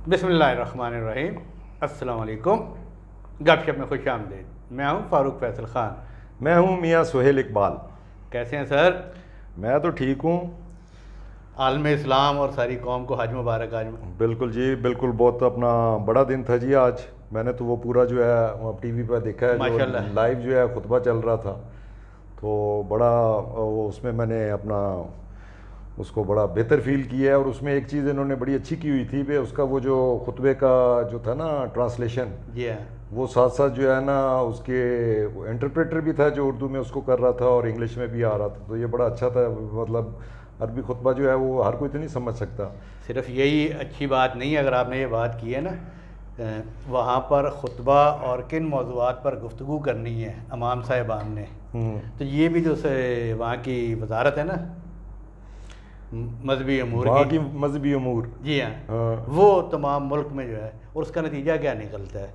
بسم اللہ الرحمن الرحیم، السلام علیکم، گپ شپ میں خوش آمدید۔ میں ہوں فاروق فیصل خان۔ میں ہوں میاں سہیل اقبال۔ کیسے ہیں سر؟ میں تو ٹھیک ہوں۔ عالم اسلام اور ساری قوم کو حج مبارک آج۔ بالکل جی، بالکل، بہت اپنا بڑا دن تھا جی آج۔ میں نے تو وہ پورا جو ہے ٹی وی پہ دیکھا ہے، جو لائیو جو ہے خطبہ چل رہا تھا، تو بڑا اس میں نے اپنا اس کو بڑا بہتر فیل کیا ہے۔ اور اس میں ایک چیز انہوں نے بڑی اچھی کی ہوئی تھی کہ اس کا وہ جو خطبے کا جو تھا نا ٹرانسلیشن، جی ہاں، وہ ساتھ ساتھ جو ہے نا اس کے انٹرپریٹر بھی تھا جو اردو میں اس کو کر رہا تھا اور انگلش میں بھی آ رہا تھا، تو یہ بڑا اچھا تھا۔ مطلب عربی خطبہ جو ہے وہ ہر کوئی تو نہیں سمجھ سکتا۔ صرف یہی اچھی بات نہیں ہے، اگر آپ نے یہ بات کی ہے نا وہاں پر خطبہ اور کن موضوعات پر گفتگو کرنی ہے امام صاحبان نے، تو یہ بھی جو وہاں کی وزارت ہے نا مذہبی امور کی مذہبی امور، جی ہاں، وہ تمام ملک میں جو ہے، اور اس کا نتیجہ کیا نکلتا ہے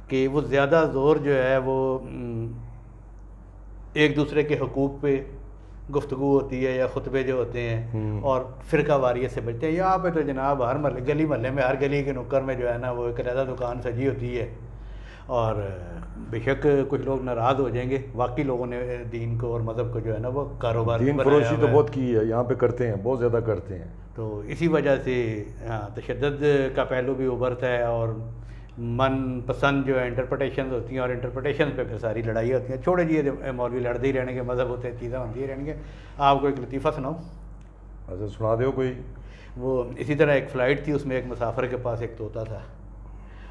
کہ وہ زیادہ زور جو ہے وہ ایک دوسرے کے حقوق پہ گفتگو ہوتی ہے یا خطبے جو ہوتے ہیں اور فرقہ واریت سے بچتے ہیں۔ یہاں پہ تو جناب ہر گلی محلے میں، ہر گلی کے نکر میں جو ہے نا وہ ایک علیحدہ دکان سجی ہوتی ہے، اور بے شک کچھ لوگ ناراض ہو جائیں گے، واقعی لوگوں نے دین کو اور مذہب کو جو ہے نا وہ کاروبار دین فروشی تو بہت کی ہے یہاں پہ، کرتے ہیں، بہت زیادہ کرتے ہیں۔ تو اسی وجہ سے ہاں تشدد کا پہلو بھی ابھرتا ہے، اور من پسند جو ہے انٹرپریٹیشنز ہوتی ہیں، اور انٹرپریٹیشن پہ پھر ساری لڑائی ہوتی ہیں۔ چھوڑے جی مولوی لڑتے ہی رہنے کے، مذہب ہوتے ہیں، چیزیں ہوتی ہی رہنے کے۔ آپ کو ایک لطیفہ سناؤں؟ اچھا سنا دو کوئی۔ وہ اسی طرح ایک فلائٹ تھی، اس میں ایک مسافر کے پاس ایک طوطا تھا۔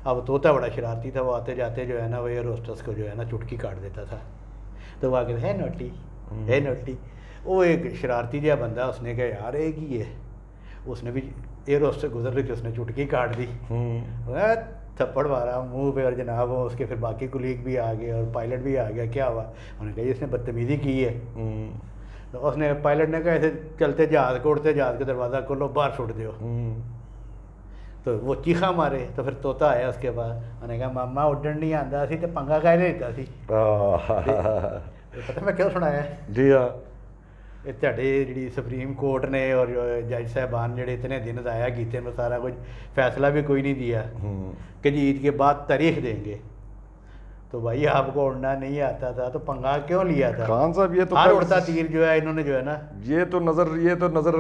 اب طوطا بڑا شرارتی تھا، وہ آتے جاتے جو ہے نا وہ ایئر ہوسٹس کو جو ہے نا چٹکی کاٹ دیتا تھا، تو وہ آگے ہے نوٹی ہے نوٹی۔ وہ ایک شرارتی جہا بندہ، اس نے کہا یار ایک ہی ہے، اس نے بھی ایئر ہوسٹس گزر رہی تھی، اس نے چٹکی کاٹ دی، تھپڑ مارا منہ پہ، اور جناب اس کے پھر باقی کولیگ بھی آ گئے اور پائلٹ بھی آ گیا۔ کیا ہوا؟ انہوں نے کہا اس نے بدتمیزی کی ہے۔ تو اس نے پائلٹ نے کہا ایسے چلتے جہاز کو، اڑتے جہاز کا دروازہ کھولو، باہر چھوٹ دیو۔ تو وہ چیخا مارے، تو پھر طوطا آیا اس کے بعد، انہوں نے کہا ماما اڈن نہیں آتا سی تو پنگا کہہ دیتا سی۔ پتہ میں کیوں سنایا ہے؟ جی ہاں، یہ تھوڑے جی سپریم کورٹ نے اور جج صاحبان جڑے اتنے دن ضائع کیتے ہیں، سارا کچھ فیصلہ بھی کوئی نہیں دیا کہ جی عید کے بعد تاریخ دیں گے۔ تو بھائی آپ کو اڑنا نہیں آتا تھا تو پنگا کیوں لیا تھا؟ خان صاحب یہ تو ہر اڑتا تیر جو ہے انہوں نے جو ہے نا یہ تو نظر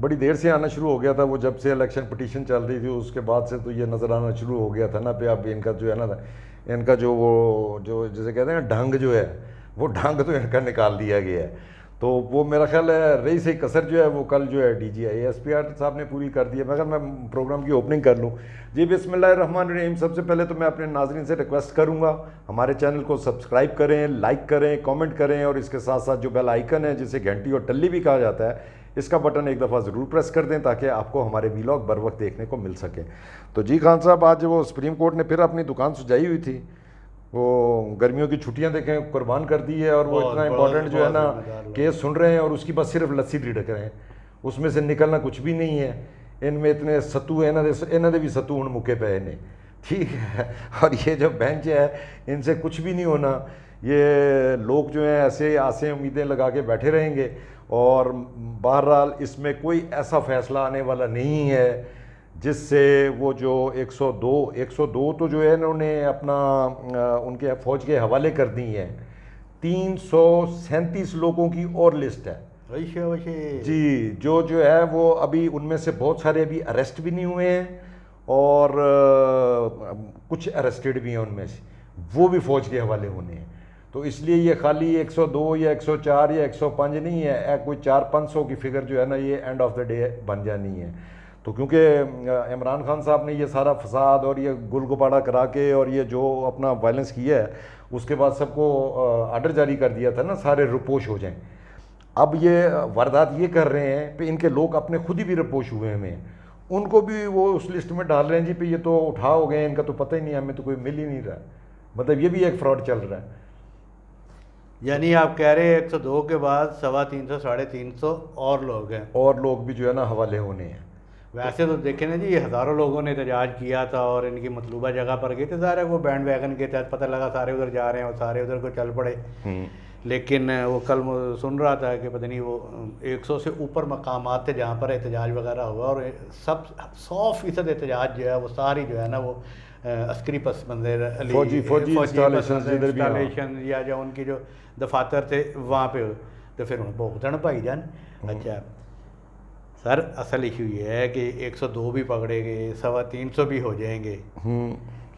بڑی دیر سے آنا شروع ہو گیا تھا۔ وہ جب سے الیکشن پٹیشن چل رہی تھی اس کے بعد سے تو یہ نظر آنا شروع ہو گیا تھا نا پہ اب ان کا جو ہے نا ان کا جو وہ جو جیسے کہتے ہیں ڈھنگ جو ہے وہ ڈھنگ تو ان کا نکال دیا گیا ہے۔ تو وہ میرا خیال ہے رہی سے کثر جو ہے وہ کل جو ہے D G I S P R صاحب نے پوری کر دی ہے۔ مگر میں پروگرام کی اوپننگ کر لوں جی۔ بسم اللہ الرحمن الرحیم۔ سب سے پہلے تو میں اپنے ناظرین سے ریکویسٹ کروں گا ہمارے چینل کو سبسکرائب کریں، لائک کریں، کامنٹ کریں، اور اس کے ساتھ ساتھ جو بیل آئیکن ہے جسے گھنٹی اور ٹلی بھی کہا جاتا ہے، اس کا بٹن ایک دفعہ ضرور پریس کر دیں تاکہ آپ کو ہمارے ویلاگ بر وقت دیکھنے کو مل سکے۔ تو جی خان صاحب، آج وہ سپریم کورٹ نے پھر اپنی دکان سجائی ہوئی تھی۔ وہ گرمیوں کی چھٹیاں دیکھیں قربان کر دی ہے، اور وہ اتنا امپورٹنٹ جو ہے نا کیس سن رہے ہیں اور اس کی بس صرف لسی ڈھڑک رہے ہیں، اس میں سے نکلنا کچھ بھی نہیں ہے۔ ان میں اتنے ستو ہیں، انہوں نے بھی ستو ہوں موقع پہ نے، ٹھیک ہے۔ اور یہ جو بینچ ہے ان سے کچھ بھی نہیں ہونا۔ یہ لوگ جو ہیں ایسے آسیں امیدیں لگا کے بیٹھے رہیں گے، اور بہرحال اس میں کوئی ایسا فیصلہ آنے والا نہیں ہے جس سے وہ جو 102 تو جو ہے انہوں نے اپنا ان کے فوج کے حوالے کر دی ہیں۔ 337 لوگوں کی اور لسٹ ہے جی، جو ہے وہ ابھی ان میں سے بہت سارے ابھی اریسٹ بھی نہیں ہوئے ہیں، اور کچھ اریسٹڈ بھی ہیں ان میں سے، وہ بھی فوج کے حوالے ہونے ہیں۔ تو اس لیے یہ خالی 102 یا 104 یا 105 نہیں ہے، کوئی 400-500 کی فگر جو ہے نا یہ اینڈ آف دا ڈے بن جانی ہے۔ تو کیونکہ عمران خان صاحب نے یہ سارا فساد اور یہ گل گپاڑا کرا کے اور یہ جو اپنا وائلنس کیا ہے، اس کے بعد سب کو آرڈر جاری کر دیا تھا نا سارے رپوش ہو جائیں۔ اب یہ واردات یہ کر رہے ہیں کہ ان کے لوگ اپنے خود ہی بھی رپوش ہوئے ہیں، ان کو بھی وہ اس لسٹ میں ڈال رہے ہیں جی پہ یہ تو اٹھا ہو گئے، ان کا تو پتہ ہی نہیں، ہمیں تو کوئی مل ہی نہیں رہا۔ مطلب یہ بھی ایک فراڈ چل رہا ہے۔ یعنی آپ کہہ رہے ہیں 102 کے بعد 350 350 اور لوگ ہیں، اور لوگ بھی جو ہے نا حوالے ہونے ہیں۔ ویسے تو دیکھیں نا جی، یہ ہزاروں لوگوں نے احتجاج کیا تھا اور ان کی مطلوبہ جگہ پر گئے تھے، ظاہر ہے وہ بینڈ ویگن کے تحت پتہ لگا سارے ادھر جا رہے ہیں اور سارے ادھر کو چل پڑے۔ لیکن وہ کل سن رہا تھا کہ پتہ نہیں وہ 100 سے اوپر مقامات تھے جہاں پر احتجاج وغیرہ ہوا، اور سب 100% احتجاج جو ہے وہ ساری جو ہے نا وہ عسکری پس منظر فوجی انسٹالیشن یا جو ان کی جو دفاتر تھے وہاں پہ، تو پھر انہیں بھوگتن بھائی جان. اچھا سر اصل ایشو یہ ہے کہ 102 بھی پکڑے گئے، 350 بھی ہو جائیں گے،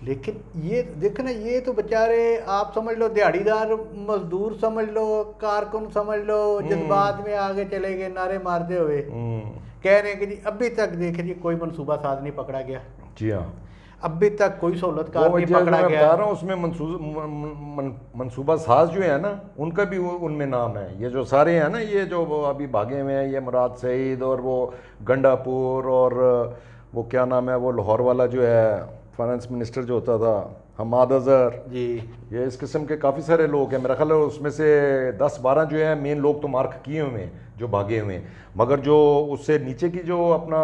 لیکن یہ دیکھو نا، یہ تو بیچارے آپ سمجھ لو دیہڑی دار مزدور سمجھ لو، کارکن سمجھ لو، جذبات میں آگے چلے گئے نعرے مارتے ہوئے، کہہ رہے ہیں کہ جی ابھی تک دیکھیں جی کوئی منصوبہ ساز نہیں پکڑا گیا. جی ہاں، ابھی تک کوئی سہولت کار نہیں پکڑا گیا. بتا رہا ہوں اس میں منصوبہ ساز جو ہے نا ان کا بھی ان میں نام ہے. یہ جو سارے ہیں نا، یہ جو ابھی بھاگے ہوئے ہیں، یہ مراد سعید اور وہ گنڈا پور اور وہ کیا نام ہے وہ لاہور والا جو ہے فائنانس منسٹر جو ہوتا تھا حماد اظہر، جی یہ اس قسم کے کافی سارے لوگ ہیں. میرا خیال ہے اس میں سے 10-12 جو ہیں مین لوگ تو مارک کیے ہوئے ہیں جو بھاگے ہوئے ہیں، مگر جو اس سے نیچے کی جو اپنا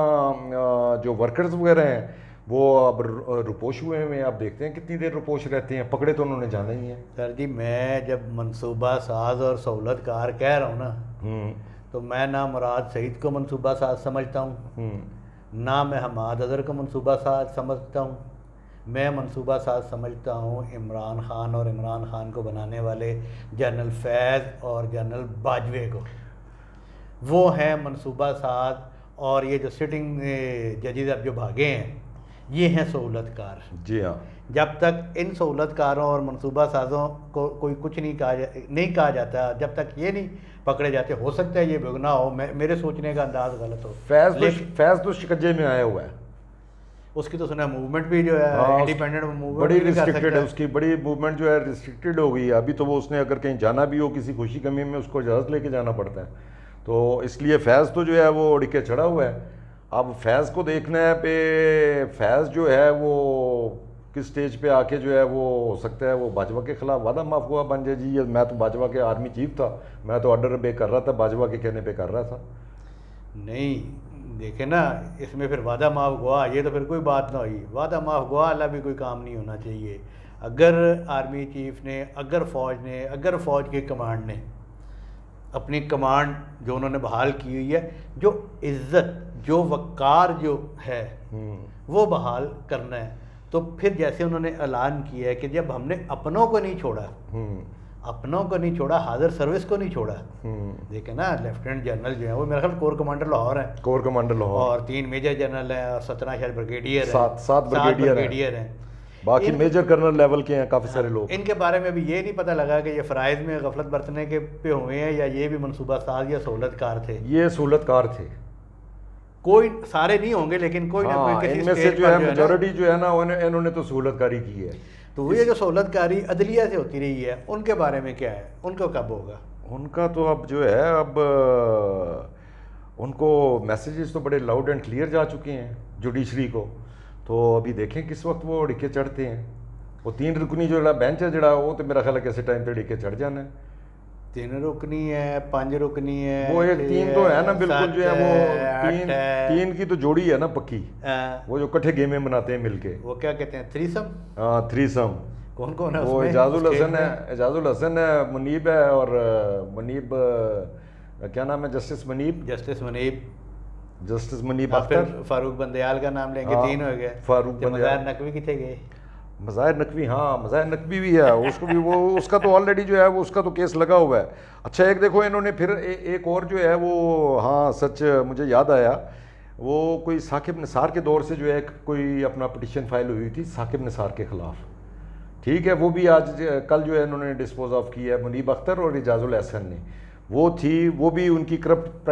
جو ورکرز وغیرہ ہیں وہ اب رپوش ہوئے ہیں. آپ دیکھتے ہیں کتنی دیر رپوش رہتے ہیں، پکڑے تو انہوں نے جانا ہی ہے. سر جی میں جب منصوبہ ساز اور سہولت کار کہہ رہا ہوں نا، تو میں نہ مراد سعید کو منصوبہ ساز سمجھتا ہوں، نہ میں حماد اظہر کو منصوبہ ساز سمجھتا ہوں. میں منصوبہ ساز سمجھتا ہوں عمران خان اور عمران خان کو بنانے والے جنرل فیض اور جنرل باجوے کو. وہ ہیں منصوبہ ساز، اور یہ جو سٹنگ ججز اب جو بھاگے ہیں یہ ہیں سہولت کار. جی ہاں، جب تک ان سہولت کاروں اور منصوبہ سازوں کو کوئی کچھ نہیں کہا جاتا، جب تک یہ نہیں پکڑے جاتے، ہو سکتا ہے یہ بگنا ہو، میرے سوچنے کا انداز غلط ہو. فیض تو شکنجے میں آیا ہوا ہے. اس کی تو سنا موومنٹ بھی جو ہے انڈیپینڈنٹ موومنٹ بڑی ریسٹرکٹیڈ ہے، اس کی بڑی موومنٹ جو ہے ریسٹرکٹیڈ ہو گئی ہے. ابھی تو وہ اس نے اگر کہیں جانا بھی ہو کسی خوشی کمی میں اس کو اجازت لے کے جانا پڑتا ہے. تو اس لیے فیض تو جو ہے وہ اڑ کے چڑھا ہوا ہے. اب فیض کو دیکھنا ہے پہ فیض جو ہے وہ کس سٹیج پہ آ کے جو ہے وہ ہو سکتا ہے وہ باجوہ کے خلاف وعدہ معاف ہوا بن جائے. جی میں تو باجوہ کے آرمی چیف تھا، میں تو آرڈر بے کر رہا تھا، باجوہ کے کہنے پہ کر رہا تھا. نہیں دیکھیں نا، اس میں پھر وعدہ معاف گوا، یہ تو پھر کوئی بات نہ ہوئی. وعدہ معاف گوا اللہ بھی کوئی کام نہیں ہونا چاہیے. اگر آرمی چیف نے، اگر فوج نے، اگر فوج کے کمانڈ نے اپنی کمانڈ جو انہوں نے بحال کی ہوئی ہے، جو عزت، جو وقار جو ہے وہ بحال کرنا ہے، تو پھر جیسے انہوں نے اعلان کیا ہے کہ جب ہم نے اپنوں کو نہیں چھوڑا، اپنوں کو نہیں چھوڑا، حاضر سروس کو نہیں چھوڑا. دیکھیں نا لیفٹیننٹ جنرل جو ہیں وہ میرا خیال کور کمانڈر لاہور ہیں، کور کمانڈر لاہور، اور 3 میجر جنرل ہیں، اور 17 شاید بریگیڈیئر ہیں، 7 بریگیڈیئر ہیں، باقی میجر کرنل لیول کے ہیں کافی سارے لوگ. ان کے بارے میں بھی یہ نہیں پتہ لگا کہ یہ فرائض میں غفلت برتنے کے پہ ہوئے ہیں یا یہ بھی منصوبہ ساز یا سہولت کار تھے. یہ سہولت کار تھے. کوئی سارے نہیں ہوں گے لیکن کوئی نہ کوئی کسی ان میں سے جو ہے میجورٹی جو ہے نا انہوں نے تو سہولت کاری کی ہے. تو یہ جو سہولت کاری عدلیہ سے ہوتی رہی ہے، ان کے بارے میں کیا ہے، ان کو کب ہوگا؟ ان کا تو اب جو ہے اب ان کو میسیجز تو بڑے لاؤڈ اینڈ کلیئر جا چکے ہیں جوڈیشری کو. تو ابھی دیکھیں کس وقت وہ اڑ کے چڑھتے ہیں. وہ 3 رکنی جو بینچ ہے جڑا، وہ تو میرا خیال ہے کیسے ٹائم پہ اڑ کے چڑھ جانا ہے. 3 رکنی ہے، 5 رکنی ہے، وہ ایک 3 تو ہے نا بالکل جو ہے وہ 3 کی تو جوڑی ہے نا پکی، وہ جو کٹھے گیمیں بناتے ہیں مل کے، وہ کیا کہتے ہیں، تھریسم. ہاں تھریسم. کون کون ہے؟ وہ اعجاز الحسن ہے، منیب ہے، اور منیب کیا نام ہے، جسٹس منیب اختر. فاروق بندیال کا نام لیں گے، 3 ہو گئے. فاروق بندیال. مظاہر نقوی کتنے گئے؟ مظاہر نقوی، ہاں مظاہر نقوی بھی ہے، اس کو بھی وہ اس کا تو آلریڈی جو ہے وہ اس کا تو کیس لگا ہوا ہے. اچھا ایک دیکھو انہوں نے پھر ایک اور جو ہے وہ، ہاں سچ مجھے یاد آیا، وہ کوئی ثاقب نثار کے دور سے جو ہے کوئی اپنا پٹیشن فائل ہوئی تھی ثاقب نثار کے خلاف. ٹھیک ہے، وہ بھی آج کل جو ہے انہوں نے ڈسپوز آف کیا ہے، منیب اختر اور اعجاز الحسن نے. وہ تھی، وہ بھی ان کی کرپٹ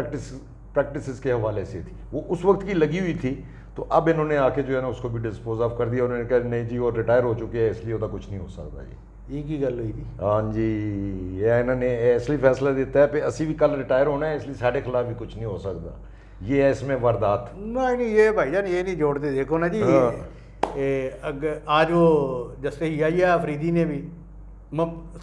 پریکٹسز کے حوالے سے تھی، وہ اس وقت کی لگی ہوئی تھی. تو اب انہوں نے آ کے جو ہے نا اس کو بھی ڈسپوز آف کر دیا. انہوں نے کہا نہیں جی وہ ریٹائر ہو چکے ہیں، اس لیے ہوتا کچھ نہیں ہو سکتا. جی یہ کی گل ہوئی تھی؟ ہاں جی، یہ انہوں نے اس لیے فیصلہ دیتا ہے پہ اسی بھی کل ریٹائر ہونا ہے، اس لیے ساڑھے خلاف بھی کچھ نہیں ہو سکتا. یہ ہے اس میں واردات. نہیں یہ بھائی جان یہ نہیں جوڑتے. دیکھو نا جی، آج وہ جسٹس یحییٰ آفریدی نے بھی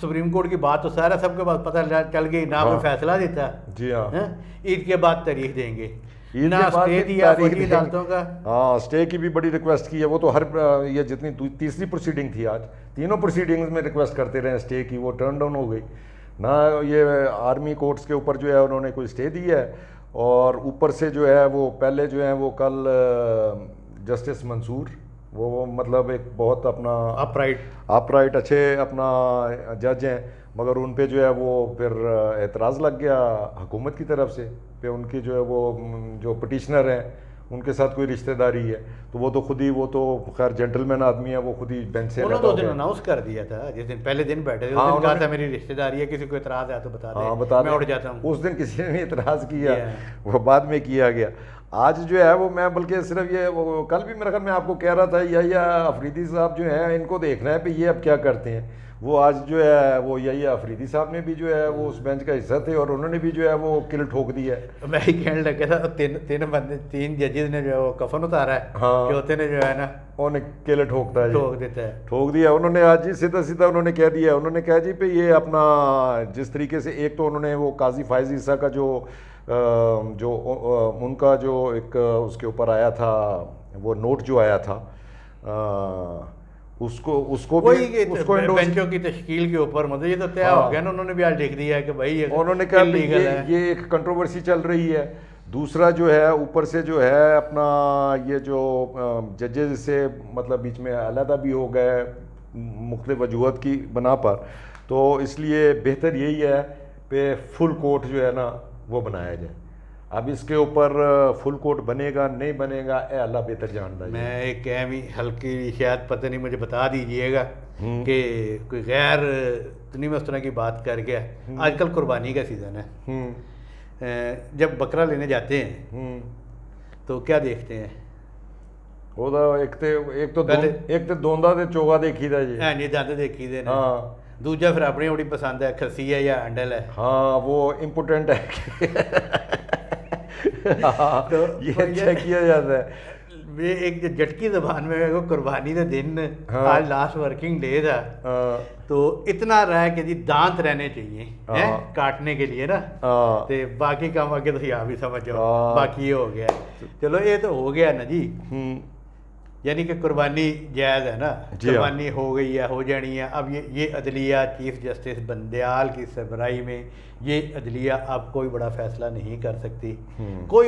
سپریم کورٹ کی بات تو سارا سب کے پاس پتہ چل گئی، نہ کوئی فیصلہ دیتا. جی ہاں، عید کے بعد تاریخ دیں گے، نہ اسٹے دیا فوجی عدالتوں کا. ہاں اسٹے کی بھی بڑی ریکویسٹ کی ہے. وہ تو ہر یہ جتنی تیسری پروسیڈنگ تھی آج، تینوں پروسیڈنگز میں ریکویسٹ کرتے رہے اسٹے کی، وہ ٹرن ڈاؤن ہو گئی. نہ یہ آرمی کورٹس کے اوپر جو ہے انہوں نے کوئی اسٹے دی ہے، اور اوپر سے جو ہے وہ پہلے جو ہیں وہ کل جسٹس منصور وہ مطلب ایک بہت اپنا اپ رائٹ اچھے اپنا جج ہیں، مگر ان پہ جو ہے وہ پھر اعتراض لگ گیا حکومت کی طرف سے پہ ان کی جو ہے وہ جو پٹیشنر ہیں ان کے ساتھ کوئی رشتہ داری ہے، تو وہ تو خود ہی وہ تو خیر جینٹل مین آدمی ہے، وہ خود ہی بینچ سے انہوں نے اس دن اناؤنس کر دیا تھا، جس دن پہلے دن بیٹھے تھے اس دن کہا تھا میری رشتہ داری ہے، کسی کو اعتراض ہے تو بتا دیں میں اٹھ جاتا ہوں۔ اس دن کسی نے نہیں اعتراض کیا، وہ بعد میں کیا گیا۔ آج جو ہے وہ میں بلکہ صرف یہ وہ کل بھی میرے خیال میں آپ کو کہہ رہا تھا یا افریدی صاحب جو ہیں ان کو دیکھنا ہے پہ یہ اب کیا کرتے ہیں، وہ آج جو ہے وہ یا افریدی صاحب نے بھی جو ہے وہ اس بینچ کا حصہ تھے اور انہوں نے بھی جو ہے وہ کل ٹھوک دیا ہے۔ میں ہی کہنے لگا تھا تین ججز نے جو ہے وہ کفن اتارا ہے، چوتھے نے جو ہے نا انہوں نے کل ٹھوکتا ہے ٹھوک دیتا ہے، ٹھوک دیا انہوں نے آج جی سیدھا انہوں نے کہہ دیا، انہوں نے کہا جی پہ یہ اپنا جس طریقے سے ایک تو انہوں نے وہ قاضی فائز عیسیٰ کا جو ان کا جو ایک اس کے اوپر آیا تھا وہ نوٹ جو آیا تھا اس کو بینچوں کی تشکیل کے اوپر مطلب یہ تو طے ہو گیا نا، انہوں نے بھی آج لکھ دیا ہے کہ بھائی انہوں نے کہا یہ ایک کنٹروورسی چل رہی ہے۔ دوسرا جو ہے اوپر سے جو ہے اپنا یہ جو ججز سے مطلب بیچ میں علیحدہ بھی ہو گئے مختلف وجوہات کی بنا پر، تو اس لیے بہتر یہی ہے کہ فل کورٹ جو ہے نا وہ بنایا جائے۔ اب اس کے اوپر فل کورٹ بنے گا نہیں بنے گا اے اللہ بہتر جانتا ہے۔ میں ایک اہم ہلکی شاید پتہ نہیں مجھے بتا دیجئے گا کہ کوئی غیر نہیں اس طرح کی بات کر گیا، آج کل قربانی کا سیزن ہے، جب بکرا لینے جاتے ہیں تو کیا دیکھتے ہیں؟ ایک تو دوندا تے چوگا دیکھی دا جی، ہاں جی دند دیکھی دے نا، دوجا پھر اپنی بڑی پسند ہے کھسی ہے یا انڈل ہے، ہاں وہ امپورٹنٹ ہے یہ چیک کیا جاتا ہے۔ ایک جٹکی زبان میں قربانی کا دن آج لاسٹ ورکنگ ڈے تھا، تو اتنا رہا کہ جی دانت رہنے چاہیے کاٹنے کے لیے نا، تو باقی کام آگے تو آپ بھی سمجھ جاؤ، باقی یہ ہو گیا۔ چلو یہ تو ہو گیا نا جی، یعنی کہ قربانی جائز ہے نا، قربانی ہو گئی ہے، ہو جانی ہے۔ اب یہ عدلیہ چیف جسٹس بندیال کی سربراہی میں یہ عدلیہ اب کوئی بڑا فیصلہ نہیں کر سکتی،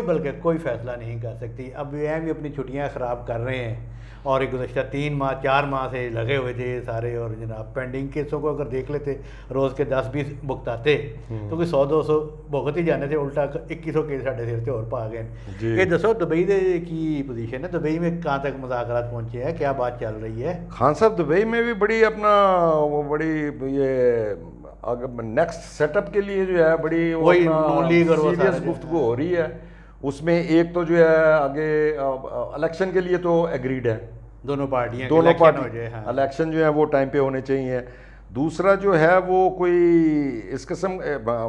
بلکہ کوئی فیصلہ نہیں کر سکتی۔ اب یہ بھی اپنی چھٹیاں خراب کر رہے ہیں، اور ایک گزشتہ 3 ماہ 4 ماہ سے لگے ہوئے تھے سارے، اور جناب پینڈنگ کیسوں کو اگر دیکھ لیتے روز کے 10-20 بھگتاتے تو کوئی 100-200 بھگت ہی جانے تھے، الٹا 2100 کیس ساڑھے سر سے اور پا گئے۔ یہ دسو دبئی کی پوزیشن ہے، دبئی میں کہاں تک مذاکرات پہنچے ہیں، کیا بات چل رہی ہے؟ خان صاحب دبئی میں بھی بڑی اپنا وہ بڑی یہ نیکسٹ سیٹ اپ کے لیے جو ہے بڑی سیریس گفتگو ہو رہی ہے۔ اس میں ایک تو جو ہے آگے الیکشن کے لیے تو ایگریڈ ہے دونوں پارٹیاں، الیکشن جو ہے وہ ٹائم پہ ہونے چاہیے۔ دوسرا جو ہے وہ کوئی اس قسم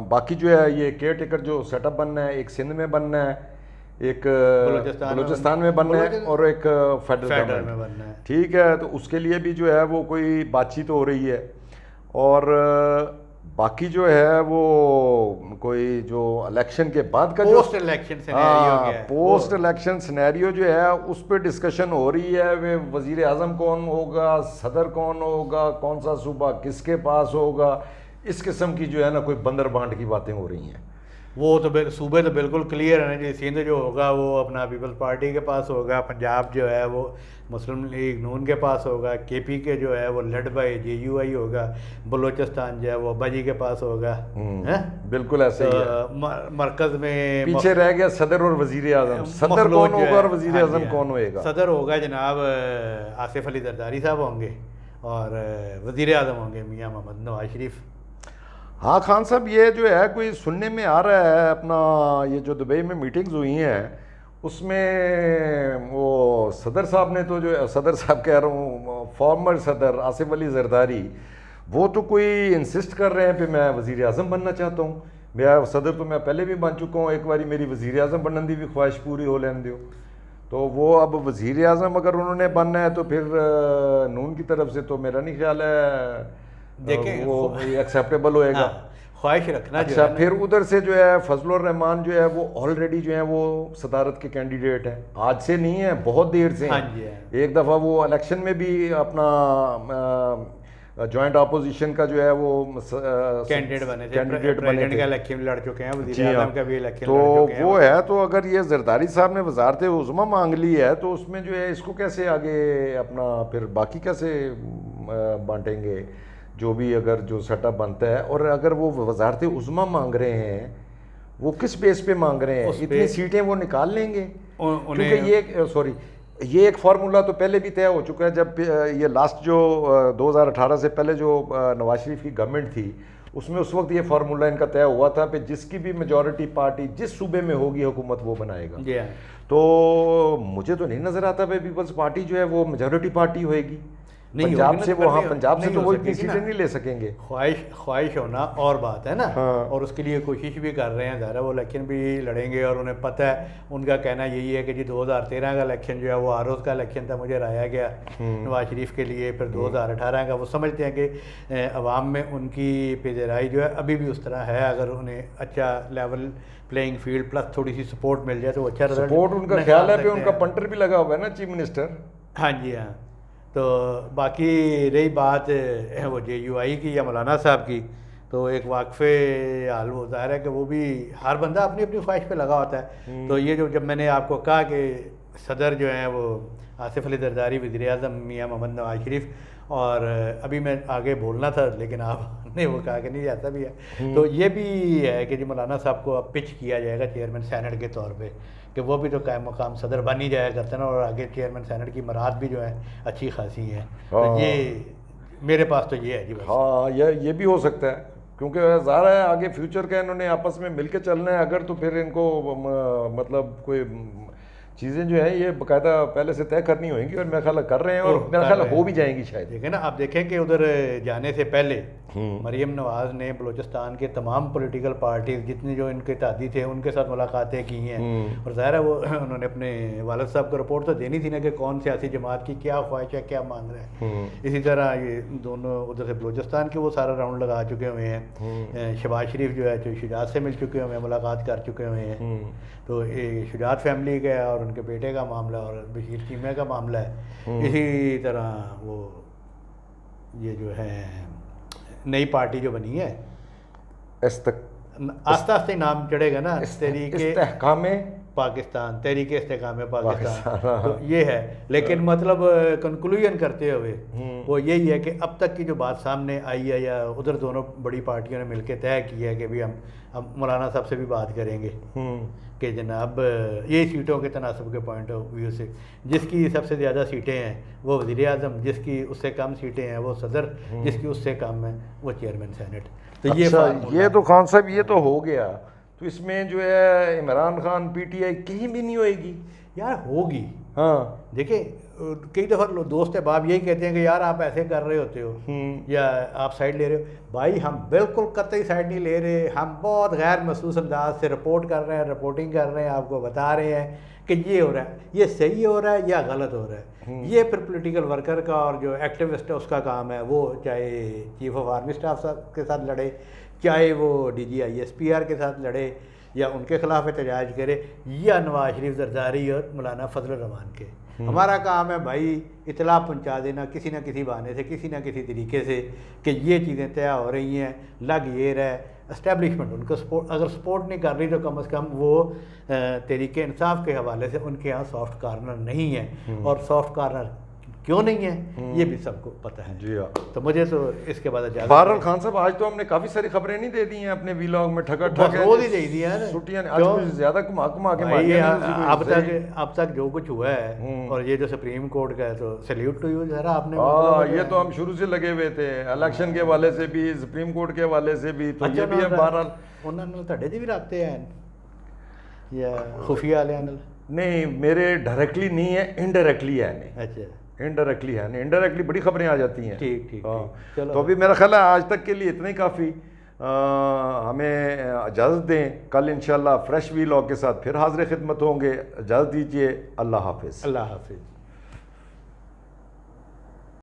باقی جو ہے یہ کیئر ٹیکر جو سیٹ اپ بننا ہے، ایک سندھ میں بننا ہے، ایک بلوچستان میں بننا ہے، اور ایک فیڈرل میں بننا ہے، ٹھیک ہے۔ تو اس کے لیے بھی جو ہے وہ کوئی بات چیت ہو رہی ہے، اور باقی جو ہے وہ کوئی جو الیکشن کے بعد کا جو پوسٹ الیکشن سینیریو جو ہے اس پہ ڈسکشن ہو رہی ہے، وزیر اعظم کون ہوگا، صدر کون ہوگا، کون سا صوبہ کس کے پاس ہوگا، اس قسم کی جو ہے نا کوئی بندر بانٹ کی باتیں ہو رہی ہیں۔ وہ تو صوبے تو بالکل کلیئر ہے نا جی، سندھ جو ہوگا وہ اپنا پیپلز پارٹی کے پاس ہوگا، پنجاب جو ہے وہ مسلم لیگ نون کے پاس ہوگا، کے پی کے جو ہے وہ لیڈ بائی JUI ہوگا، بلوچستان جو ہے وہ ابا جی کے پاس ہوگا، بالکل ایسے ہی ہے۔ مرکز میں پیچھے رہ گیا صدر اور وزیر اعظم، صدر کون ہوگا اور وزیر اعظم کون ہوئے گا؟ صدر ہوگا جناب آصف علی زرداری صاحب ہوں گے، اور وزیر اعظم ہوں گے میاں محمد نواز شریف۔ ہاں خان صاحب یہ جو ہے کوئی سننے میں آ رہا ہے اپنا یہ جو دبئی میں میٹنگز ہوئی ہیں اس میں وہ صدر صاحب نے تو جو صدر صاحب کہہ رہا ہوں فارمر صدر آصف علی زرداری وہ تو کوئی انسسٹ کر رہے ہیں کہ میں وزیر اعظم بننا چاہتا ہوں، میں صدر تو میں پہلے بھی بن چکا ہوں، ایک باری میری وزیر اعظم بننے دی بھی خواہش پوری ہو لین دیو۔ تو وہ اب وزیر اعظم اگر انہوں نے بننا ہے تو پھر نون کی طرف سے تو میرا نہیں خیال ہے دیکھیں وہ ایکسیپٹیبل ہوئے گا، خواہش رکھنا۔ اچھا پھر ادھر سے جو ہے فضل الرحمان جو ہے وہ آلریڈی جو ہے وہ صدارت کے کینڈیڈیٹ ہیں، آج سے نہیں ہے بہت دیر سے ہیں۔ ایک دفعہ وہ الیکشن میں بھی اپنا جوائنٹ اپوزیشن کا جو ہے وہ کینڈیڈیٹ بنے تھے، کینڈیڈیٹ بنے پریزیڈنٹ تھے. کا الیکشن لڑ چکے ہیں، جی وزیر ہاں. اعظم کا بھی الیکشن تو لڑ چکے ہیں. وہ ہے، تو اگر یہ زرداری صاحب نے وزارت عظمیٰ مانگ لی ہے تو اس میں جو ہے اس کو کیسے آگے اپنا پھر باقی کیسے بانٹیں گے جو بھی اگر جو سیٹ اپ بنتا ہے. اور اگر وہ وزارت عظمیٰ مانگ رہے ہیں وہ کس بیس پہ مانگ رہے ہیں؟ اتنی سیٹیں وہ نکال لیں گے؟ کیونکہ یہ ایک فارمولا تو پہلے بھی طے ہو چکا ہے جب یہ لاسٹ جو 2018 سے پہلے جو نواز شریف کی گورنمنٹ تھی اس میں اس وقت یہ فارمولا ان کا طے ہوا تھا کہ جس کی بھی میجورٹی پارٹی جس صوبے میں ہوگی حکومت وہ بنائے گا. تو مجھے تو نہیں نظر آتا بھائی پیپلز پارٹی جو ہے وہ میجورٹی پارٹی ہوئے گی. پنجاب سے وہ، ہاں پنجاب سے تو وہ اتنی سیٹیں نہیں لے سکیں گے. خواہش ہونا اور بات ہے نا، اور اس کے لیے کوشش بھی کر رہے ہیں. ظاہر ہے وہ الیکشن بھی لڑیں گے اور انہیں پتہ ہے، ان کا کہنا یہی ہے کہ جی 2013 کا الیکشن جو ہے وہ آروز کا الیکشن تھا، مجھے رایا گیا نواز شریف کے لیے. پھر 2018 کا وہ سمجھتے ہیں کہ عوام میں ان کی پذیرائی جو ہے ابھی بھی اس طرح ہے. اگر انہیں اچھا لیول پلینگ فیلڈ پلس تھوڑی سی سپورٹ مل جائے تو اچھا رزلٹ. سپورٹ ان کا خیال ہے پہ ان کا پنٹر بھی لگا ہوا ہے نا چیف منسٹر. ہاں جی ہاں. تو باقی رہی بات وہ JUI کی یا مولانا صاحب کی، تو ایک واقفے حال وہ ظاہر ہے کہ وہ بھی ہر بندہ اپنی اپنی خواہش پہ لگا ہوتا ہے. تو یہ جو جب میں نے آپ کو کہا کہ صدر جو ہیں وہ آصف علی زرداری، وزیر اعظم میاں محمد نواز شریف، اور ابھی میں آگے بولنا تھا لیکن آپ نے وہ کہا کہ نہیں ایسا بھی ہے، تو یہ بھی ہے کہ جی مولانا صاحب کو اب پچ کیا جائے گا چیئرمین سینٹ کے طور پہ، کہ وہ بھی تو قائم مقام صدر بن ہی جایا کرتے ہیں نا، اور آگے چیئرمین سینٹ کی مراد بھی جو ہیں اچھی خاصی ہیں. تو یہ میرے پاس تو یہ ہے جی. ہاں یہ بھی ہو سکتا ہے کیونکہ ظاہر ہے آگے فیوچر کا انہوں نے آپس میں مل کے چلنا ہے. اگر تو پھر ان کو مطلب کوئی چیزیں جو ہیں یہ باقاعدہ پہلے سے طے کرنی ہوئیں گی، اور میرا خیال کر رہے ہیں اور میرا خیال ہو بھی جائیں گی شاید. دیکھیں نا، آپ دیکھیں کہ ادھر جانے سے پہلے مریم نواز نے بلوچستان کے تمام پولیٹیکل پارٹیز جتنے جو ان کے اتحادی تھے ان کے ساتھ ملاقاتیں کی ہیں. اور ظاہر ہے وہ انہوں نے اپنے والد صاحب کو رپورٹ تو دینی تھی نا کہ کون سیاسی جماعت کی کیا خواہش ہے، کیا مانگ رہے ہیں. اسی طرح یہ دونوں ادھر سے بلوچستان کے وہ سارا راؤنڈ لگا چکے ہوئے ہیں. شہباز شریف جو ہے تو شجاعت سے مل چکے ہوئے ہیں، ملاقات کر چکے ہوئے ہیں. تو یہ شجاعت فیملی کا اور ان کے بیٹے کا معاملہ اور بشیر چیمہ کا معاملہ ہے. اسی طرح وہ یہ جو ہے نئی پارٹی جو بنی ہے آہستہ آہستہ نام چڑھے گا نا، تحریک استحکام پاکستان، تحریک استحکام پاکستان. تو یہ ہے، لیکن مطلب کنکلوژن کرتے ہوئے وہ یہی ہے کہ اب تک کی جو بات سامنے آئی ہے یا ادھر دونوں بڑی پارٹیوں نے مل کے طے کیا ہے کہ بھی ہم مولانا صاحب سے بھی بات کریں گے کہ جناب یہ سیٹوں کے تناسب کے پوائنٹ آف ویو سے جس کی سب سے زیادہ سیٹیں ہیں وہ وزیر اعظم، جس کی اس سے کم سیٹیں ہیں وہ صدر، جس کی اس سے کم ہے وہ چیئرمین سینٹ. تو یہ تو خان صاحب یہ تو ہو گیا. تو اس میں جو ہے عمران خان PTI کہیں بھی نہیں ہوئے گی یار، ہوگی. ہاں دیکھیں کئی دفعہ دوست احباب یہی کہتے ہیں کہ یار آپ ایسے کر رہے ہوتے ہو یا آپ سائڈ لے رہے ہو. بھائی ہم بالکل قطعی سائڈ نہیں لے رہے، ہم بہت غیر محسوس انداز سے رپورٹ کر رہے ہیں، رپورٹنگ کر رہے ہیں، آپ کو بتا رہے ہیں کہ یہ ہو رہا ہے، یہ صحیح ہو رہا ہے یا غلط ہو رہا ہے. یہ پھر پولیٹیکل ورکر کا اور جو ایکٹیوسٹ ہے اس کا کام ہے، وہ چاہے چیف آف آرمی اسٹاف صاحب کے ساتھ لڑے، چاہے وہ DG ISPR کے ساتھ لڑے یا ان کے خلاف احتجاج کرے، یا نواز شریف زرداری اور مولانا فضل الرحمان کے. ہمارا کام ہے بھائی اطلاع پہنچا دینا کسی نہ کسی بہانے سے، کسی نہ کسی طریقے سے کہ یہ چیزیں طے ہو رہی ہیں، لگ یہ رہا ہے. اسٹیبلشمنٹ ان کو سپورٹ اگر سپورٹ نہیں کر رہی تو کم از کم وہ تحریک انصاف کے حوالے سے ان کے یہاں سافٹ کارنر نہیں ہے. اور سافٹ کارنر کیوں نہیں ہے یہ بھی سب کو پتہ ہے. جی ہاں. تو مجھے تو اس کے بعد اجازت. بہرحال خان صاحب آج تو ہم نے کافی ساری خبریں نہیں دے دی ہیں اپنے ویلاگ میں، ٹھگا ٹھگا روز ہی دے دیا ہے چھٹیاں آج کچھ زیادہ کما کے ماری اب تک جو کچھ ہوا ہے. اور یہ جو سپریم کورٹ کا ہے تو سیلیوٹ ٹو یو ذرا آپ نے. یہ تو ہم شروع سے لگے ہوئے تھے، الیکشن کے حوالے سے بھی، سپریم کورٹ کے حوالے سے بھی. تو یہ بھی ہے بہرحال انہوں نے تھوڑے بھی رابطے ہیں یا خفیہ والے نہیں، میرے ڈائریکٹلی نہیں ہے، انڈائریکٹلی ہے. اچھا انڈائریکٹلی ہے، انڈائریکٹلی بڑی خبریں آ جاتی ہیں. ٹھیک ٹھیک. تو ابھی میرا خیال ہے آج تک کے لیے اتنا ہی کافی. ہمیں اجازت دیں، کل انشاءاللہ فریش ویلاگ کے ساتھ پھر حاضر خدمت ہوں گے. اجازت دیجیے، اللہ حافظ. اللہ حافظ.